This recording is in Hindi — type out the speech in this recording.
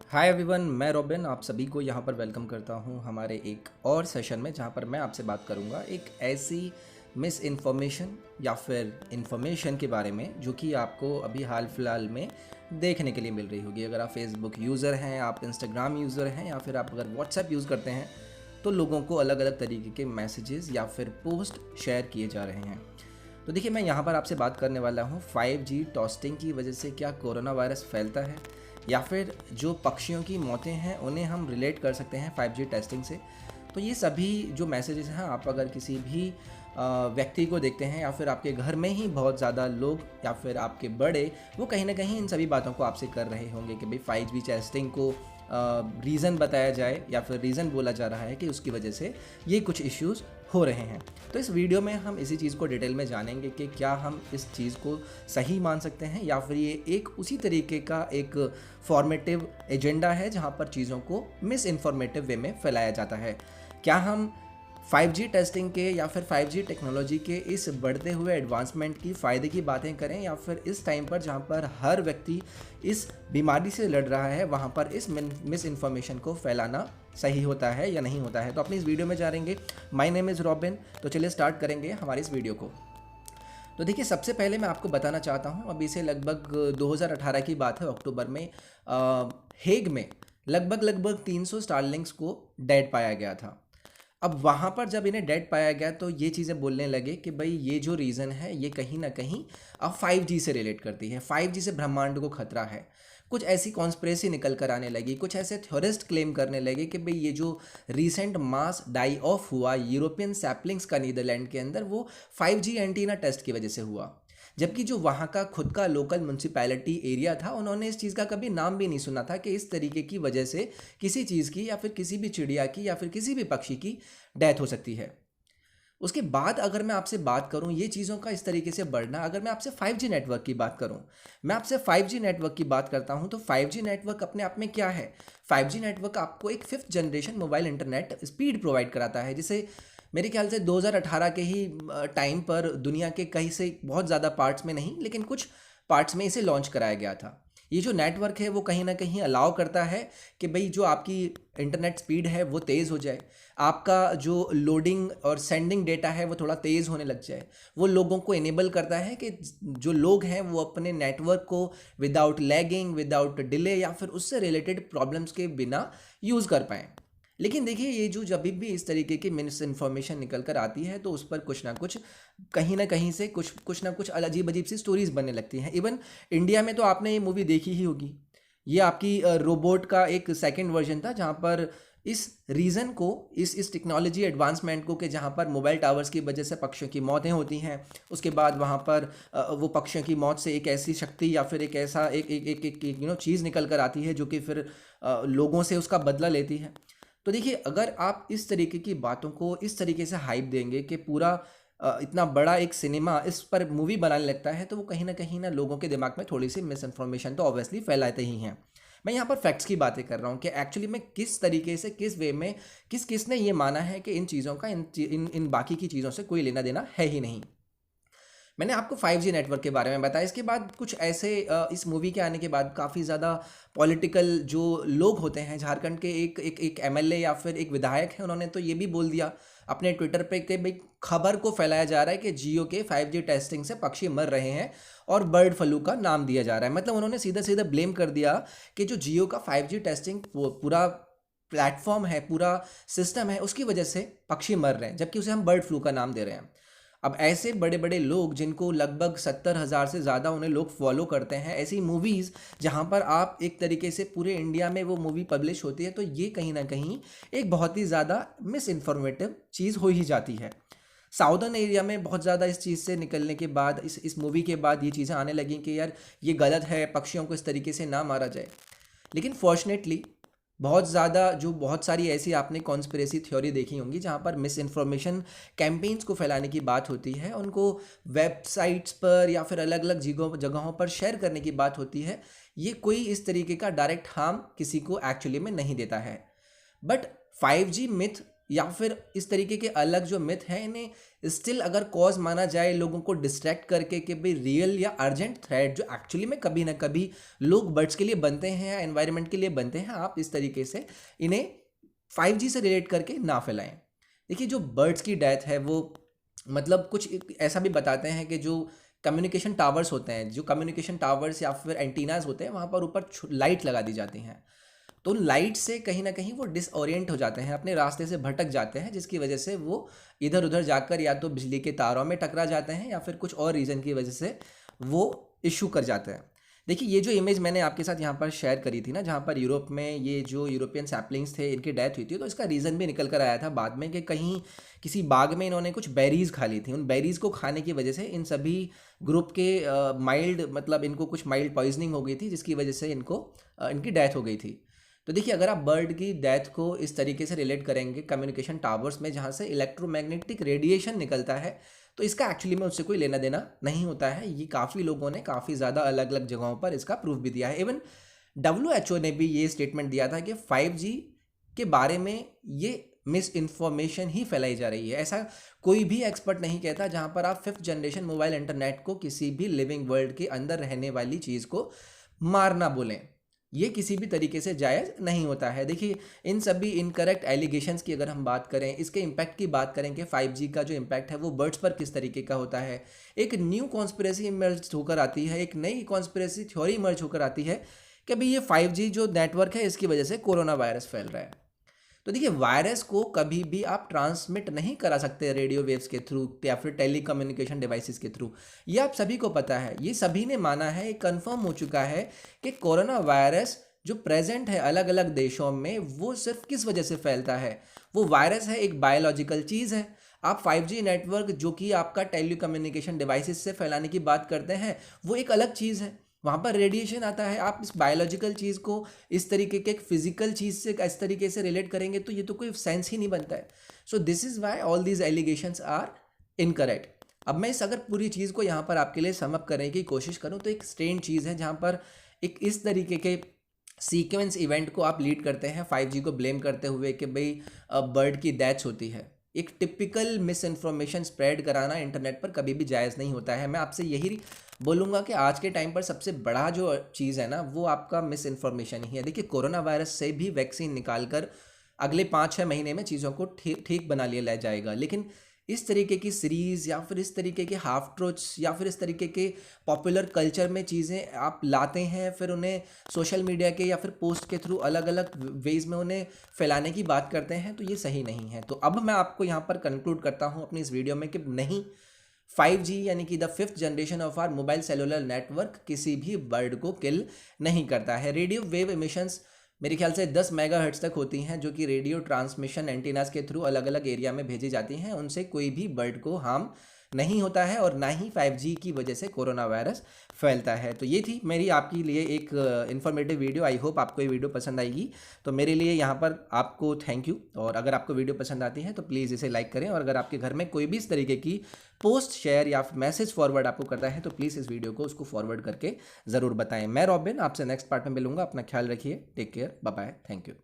हाय एवरीवन, मैं रॉबिन आप सभी को यहाँ पर वेलकम करता हूँ हमारे एक और सेशन में, जहाँ पर मैं आपसे बात करूँगा एक ऐसी मिस इन्फॉर्मेशन या फिर इंफॉर्मेशन के बारे में जो कि आपको अभी हाल फिलहाल में देखने के लिए मिल रही होगी। अगर आप फेसबुक यूज़र हैं, आप इंस्टाग्राम यूज़र हैं या फिर आप अगर व्हाट्सएप यूज़ करते हैं तो लोगों को अलग अलग तरीके के मैसेजेस या फिर पोस्ट शेयर किए जा रहे हैं। तो देखिए, मैं यहाँ पर आपसे बात करने वाला हूँ 5G टॉस्टिंग की वजह से क्या कोरोना वायरस फैलता है, या फिर जो पक्षियों की मौतें हैं उन्हें हम रिलेट कर सकते हैं 5G टेस्टिंग से। तो ये सभी जो मैसेजेस हैं, आप अगर किसी भी व्यक्ति को देखते हैं या फिर आपके घर में ही बहुत ज़्यादा लोग या फिर आपके बड़े, वो कहीं ना कहीं इन सभी बातों को आपसे कर रहे होंगे कि भाई 5G टेस्टिंग को रीज़न बताया जाए या फिर रीज़न बोला जा रहा है कि उसकी वजह से ये कुछ इश्यूज़ हो रहे हैं। तो इस वीडियो में हम इसी चीज़ को डिटेल में जानेंगे कि क्या हम इस चीज़ को सही मान सकते हैं या फिर ये एक उसी तरीके का एक फॉर्मेटिव एजेंडा है जहाँ पर चीज़ों को मिस इन्फॉर्मेटिव वे में फैलाया जाता है। क्या हम 5G टेस्टिंग के या फिर 5G टेक्नोलॉजी के इस बढ़ते हुए एडवांसमेंट की फ़ायदे की बातें करें, या फिर इस टाइम पर जहाँ पर हर व्यक्ति इस बीमारी से लड़ रहा है वहाँ पर इस मिस इन्फॉर्मेशन को फैलाना सही होता है या नहीं होता है। तो अपनी इस वीडियो में जानेंगे। My name is robin. तो चलिए स्टार्ट करेंगे हमारी इस वीडियो को। तो देखिए, सबसे पहले मैं आपको बताना चाहता हूँ, अभी से लगभग 2018 की बात है, अक्टूबर में हेग में लगभग 300 स्टारलिंक्स को डेड पाया गया था। अब वहाँ पर जब इन्हें डेड पाया गया तो ये चीज़ें बोलने लगे कि भाई ये जो रीज़न है ये कहीं ना कहीं अब 5G से रिलेट करती है, 5G से ब्रह्मांड को खतरा है। कुछ ऐसी कॉन्स्पिरेसी निकल कर आने लगी, कुछ ऐसे थ्योरिस्ट क्लेम करने लगे कि भाई ये जो रीसेंट मास डाई ऑफ हुआ यूरोपियन सैपलिंग्स का नीदरलैंड के अंदर, वो 5G एंटीना टेस्ट की वजह से हुआ। जबकि जो वहाँ का खुद का लोकल म्यूनसिपैलिटी एरिया था, उन्होंने इस चीज़ का कभी नाम भी नहीं सुना था कि इस तरीके की वजह से किसी चीज़ की या फिर किसी भी चिड़िया की या फिर किसी भी पक्षी की डेथ हो सकती है। उसके बाद अगर मैं आपसे बात करूं ये चीज़ों का इस तरीके से बढ़ना, अगर मैं आपसे 5G नेटवर्क की बात करूं, मैं आपसे 5G नेटवर्क की बात करता हूं, तो 5G नेटवर्क अपने आप में क्या है? 5G नेटवर्क आपको एक 5th generation mobile internet speed provide कराता है, जिसे मेरे ख्याल से 2018 के ही टाइम पर दुनिया के कहीं से बहुत ज़्यादा पार्ट्स में नहीं लेकिन कुछ पार्ट्स में इसे लॉन्च कराया गया था। ये जो नेटवर्क है वो कहीं ना कहीं अलाउ करता है कि भाई जो आपकी इंटरनेट स्पीड है वो तेज़ हो जाए, आपका जो लोडिंग और सेंडिंग डेटा है वो थोड़ा तेज़ होने लग जाए। वो लोगों को इनेबल करता है कि जो लोग हैं वो अपने नेटवर्क को विदाउट लैगिंग, विदाउट डिले या फिर उससे रिलेटेड प्रॉब्लम्स के बिना यूज़ कर पाएँ। लेकिन देखिए, ये जो जब भी इस तरीके की मिस इन्फॉर्मेशन निकल कर आती है तो उस पर कुछ ना कुछ कहीं ना कहीं से कुछ ना कुछ अजीब अजीब सी स्टोरीज बनने लगती हैं। इवन इंडिया में तो आपने ये मूवी देखी ही होगी। ये आपकी रोबोट का एक सेकंड वर्जन था, जहाँ पर इस रीज़न को, इस टेक्नोलॉजी एडवांसमेंट को, कि जहाँ पर मोबाइल टावर्स की वजह से पक्षियों की मौतें होती हैं, उसके बाद वहाँ पर वो पक्षियों की मौत से एक ऐसी शक्ति या फिर एक ऐसा एक एक एक, एक, एक चीज़ निकल कर आती है जो कि फिर लोगों से उसका बदला लेती है। तो देखिए, अगर आप इस तरीके की बातों को इस तरीके से हाइप देंगे कि पूरा इतना बड़ा एक सिनेमा इस पर मूवी बनाने लगता है, तो वो कहीं ना लोगों के दिमाग में थोड़ी सी मिस इन्फॉर्मेशन तो ऑब्वियसली फैलाते ही हैं। मैं यहाँ पर फैक्ट्स की बातें कर रहा हूँ कि एक्चुअली में किस तरीके से, किस वे में, किसने ये माना है कि इन चीज़ों का इन बाकी की चीज़ों से कोई लेना देना है ही नहीं। मैंने आपको 5G नेटवर्क के बारे में बताया। इसके बाद कुछ ऐसे इस मूवी के आने के बाद काफ़ी ज़्यादा पॉलिटिकल जो लोग होते हैं, झारखंड के एक एमएलए या फिर एक विधायक है, उन्होंने तो ये भी बोल दिया अपने ट्विटर पे कि भाई खबर को फैलाया जा रहा है कि जियो के 5G टेस्टिंग से पक्षी मर रहे हैं और बर्ड फ्लू का नाम दिया जा रहा है। मतलब उन्होंने सीधा सीधा ब्लेम कर दिया कि जो जियो का 5G टेस्टिंग पूरा प्लेटफॉर्म है, पूरा सिस्टम है, उसकी वजह से पक्षी मर रहे हैं, जबकि उसे हम बर्ड फ्लू का नाम दे रहे हैं। अब ऐसे बड़े बड़े लोग जिनको लगभग 70,000 से ज़्यादा उन्हें लोग फॉलो करते हैं, ऐसी मूवीज़ जहां पर आप एक तरीके से पूरे इंडिया में वो मूवी पब्लिश होती है, तो ये कहीं ना कहीं एक बहुत ही ज़्यादा मिस इन्फॉर्मेटिव चीज़ हो ही जाती है। साउदर्न एरिया में बहुत ज़्यादा इस चीज़ से निकलने के बाद, इस मूवी के बाद ये चीज़ें आने लगी कि यार ये गलत है, पक्षियों को इस तरीके से ना मारा जाए। लेकिन फॉर्चुनेटली बहुत सारी ऐसी आपने कॉन्स्पिरेसी थ्योरी देखी होंगी जहाँ पर मिस इन्फॉर्मेशन कैंपेन्स को फैलाने की बात होती है, उनको वेबसाइट्स पर या फिर अलग अलग जगहों पर शेयर करने की बात होती है। ये कोई इस तरीके का डायरेक्ट हार्म किसी को एक्चुअली में नहीं देता है। बट 5G मिथ या फिर इस तरीके के अलग जो मिथ हैं इन्हें स्टिल अगर कॉज माना जाए लोगों को डिस्ट्रैक्ट करके कि भाई रियल या अर्जेंट थ्रेट जो एक्चुअली में कभी ना कभी लोग बर्ड्स के लिए बनते हैं या एनवायरनमेंट के लिए बनते हैं, आप इस तरीके से इन्हें 5G से रिलेट करके ना फैलाएं। देखिए जो बर्ड्स की डेथ है वो मतलब कुछ ऐसा भी बताते हैं कि जो कम्युनिकेशन टावर्स होते हैं, जो कम्युनिकेशन टावर्स या फिर एंटीनाज होते हैं, वहाँ पर ऊपर लाइट लगा दी जाती हैं, तो उन लाइट से कहीं ना कहीं वो डिसओरिएंट हो जाते हैं, अपने रास्ते से भटक जाते हैं, जिसकी वजह से वो इधर उधर जाकर या तो बिजली के तारों में टकरा जाते हैं या फिर कुछ और रीज़न की वजह से वो इशू कर जाते हैं। देखिए ये जो इमेज मैंने आपके साथ यहाँ पर शेयर करी थी ना, जहाँ पर यूरोप में ये जो यूरोपियन सैपलिंग्स थे इनकी डेथ हुई थी, तो इसका रीज़न भी निकल कर आया था बाद में कि कहीं किसी बाग में इन्होंने कुछ बेरीज़ खा ली थी। उन बेरीज़ को खाने की वजह से इन सभी ग्रुप के माइल्ड मतलब इनको कुछ माइल्ड पॉइजनिंग हो गई थी, जिसकी वजह से इनकी डेथ हो गई थी। तो देखिए अगर आप बर्ड की डेथ को इस तरीके से रिलेट करेंगे कम्युनिकेशन टावर्स में जहाँ से इलेक्ट्रोमैग्नेटिक रेडिएशन निकलता है, तो इसका एक्चुअली में उससे कोई लेना देना नहीं होता है। ये काफ़ी लोगों ने काफ़ी ज़्यादा अलग अलग जगहों पर इसका प्रूफ भी दिया है। इवन WHO ने भी ये स्टेटमेंट दिया था कि 5G के बारे में ये मिस इन्फॉर्मेशन ही फैलाई जा रही है। ऐसा कोई भी एक्सपर्ट नहीं कहता जहाँ पर आप 5th जनरेशन मोबाइल इंटरनेट को किसी भी लिविंग वर्ल्ड के अंदर रहने वाली चीज़ को मारना बोलें। ये किसी भी तरीके से जायज़ नहीं होता है। देखिए इन सभी इनकरेक्ट एलिगेशंस की अगर हम बात करें, इसके इम्पैक्ट की बात करें कि 5G का जो इम्पैक्ट है वो बर्ड्स पर किस तरीके का होता है, एक न्यू कॉन्स्पिरेसी इमर्ज होकर आती है, एक नई कॉन्स्पिरेसी थ्योरी इमर्ज होकर आती है कि भाई ये 5G जो नेटवर्क है इसकी वजह से कोरोना वायरस फैल रहा है। तो देखिए वायरस को कभी भी आप ट्रांसमिट नहीं करा सकते रेडियो वेव्स के थ्रू या फिर टेली कम्युनिकेशन डिवाइसेस के थ्रू। ये आप सभी को पता है, ये सभी ने माना है, कंफर्म हो चुका है कि कोरोना वायरस जो प्रेजेंट है अलग अलग देशों में वो सिर्फ किस वजह से फैलता है। वो वायरस है, एक बायोलॉजिकल चीज़ है। आप 5G नेटवर्क जो कि आपका टेली कम्युनिकेशन डिवाइसेस से फैलाने की बात करते हैं वो एक अलग चीज़ है, वहाँ पर रेडिएशन आता है। आप इस बायोलॉजिकल चीज़ को इस तरीके के एक फिजिकल चीज़ से इस तरीके से रिलेट करेंगे तो ये तो कोई सेंस ही नहीं बनता है। So this is why all these allegations are incorrect. अब मैं इस अगर पूरी चीज़ को यहाँ पर आपके लिए समअप करने की कोशिश करूँ तो एक स्ट्रेंज चीज़ है जहाँ पर एक इस तरीके के सीक्वेंस इवेंट को आप लीड करते हैं 5G को ब्लेम करते हुए कि भाई बर्ड की डेथ्स होती है। एक टिपिकल मिस इन्फॉर्मेशन स्प्रेड कराना इंटरनेट पर कभी भी जायज़ नहीं होता है। मैं आपसे यही बोलूँगा कि आज के टाइम पर सबसे बड़ा जो चीज़ है ना वो आपका मिस इन्फॉर्मेशन ही है। देखिए कोरोना वायरस से भी वैक्सीन निकाल कर अगले 5-6 महीने में चीज़ों को ठीक बना लिया जाएगा, लेकिन इस तरीके की सीरीज़ या फिर इस तरीके के हाफ ट्रूथ्स या फिर इस तरीके के पॉपुलर कल्चर में चीज़ें आप लाते हैं, फिर उन्हें सोशल मीडिया के या फिर पोस्ट के थ्रू अलग अलग वेज़ में उन्हें फैलाने की बात करते हैं, तो ये सही नहीं है। तो अब मैं आपको यहाँ पर कंक्लूड करता हूँ अपनी इस वीडियो में कि नहीं, 5G यानी कि the 5th generation of our mobile cellular network किसी भी बर्ड को किल नहीं करता है। रेडियो वेव एमिशंस मेरे ख्याल से 10 मेगाहर्ट्ज़ तक होती हैं जो कि रेडियो ट्रांसमिशन एंटीनास के थ्रू अलग अलग एरिया में भेजी जाती हैं। उनसे कोई भी बर्ड को हार्म नहीं होता है और ना ही 5G की वजह से कोरोना वायरस फैलता है। तो ये थी मेरी आपके लिए एक इन्फॉर्मेटिव वीडियो। आई होप आपको ये वीडियो पसंद आएगी। तो मेरे लिए यहाँ पर आपको थैंक यू, और अगर आपको वीडियो पसंद आती है तो प्लीज़ इसे लाइक करें, और अगर आपके घर में कोई भी इस तरीके की पोस्ट शेयर या मैसेज फॉरवर्ड आपको करता है तो प्लीज़ इस वीडियो को उसको फॉरवर्ड करके ज़रूर बताएं। मैं रॉबिन आपसे नेक्स्ट पार्ट में मिलूंगा। अपना ख्याल रखिए, take care, bye bye, thank you.